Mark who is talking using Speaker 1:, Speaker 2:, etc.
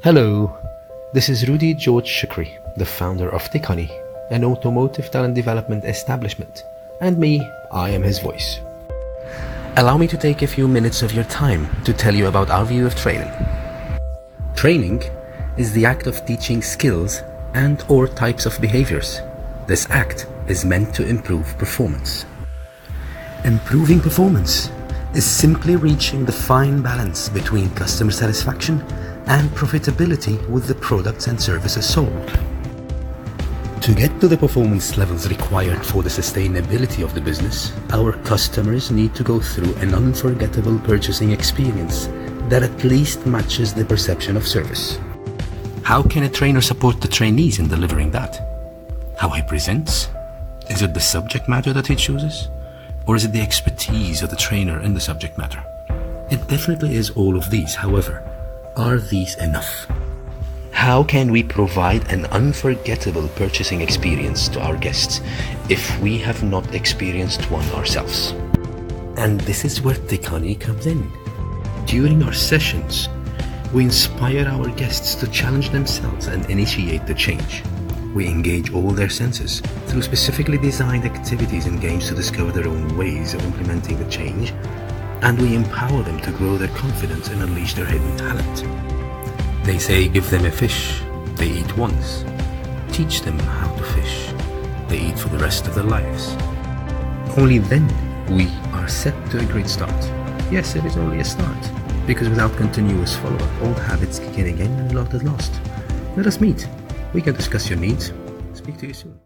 Speaker 1: Hello, this is Rudy George Shukri, the founder of Tikani, an automotive talent development establishment, and me, I am his voice. Allow me to take a few minutes of your time to tell you about our view of training. Training is the act of teaching skills and/or types of behaviors. This act is meant to improve performance. Improving performance is simply reaching the fine balance between customer satisfaction and profitability with the products and services sold. To get to the performance levels required for the sustainability of the business, our customers need to go through an unforgettable purchasing experience that at least matches the perception of service. How can a trainer support the trainees in delivering that? How he presents? Is it the subject matter that he chooses? Or is it the expertise of the trainer in the subject matter? It definitely is all of these. However, are these enough? How can we provide an unforgettable purchasing experience to our guests if we have not experienced one ourselves? And this is where Tikani comes in. During our sessions, we inspire our guests to challenge themselves and initiate the change. We engage all their senses through specifically designed activities and games to discover their own ways of implementing the change, and we empower them to grow their confidence and unleash their hidden talent. They say give them a fish, they eat once. Teach them how to fish, they eat for the rest of their lives. Only then we are set to a great start. Yes, it is only a start, because without continuous follow-up, old habits kick in again and a lot is lost. Let us meet. We can discuss your needs. Speak to you soon.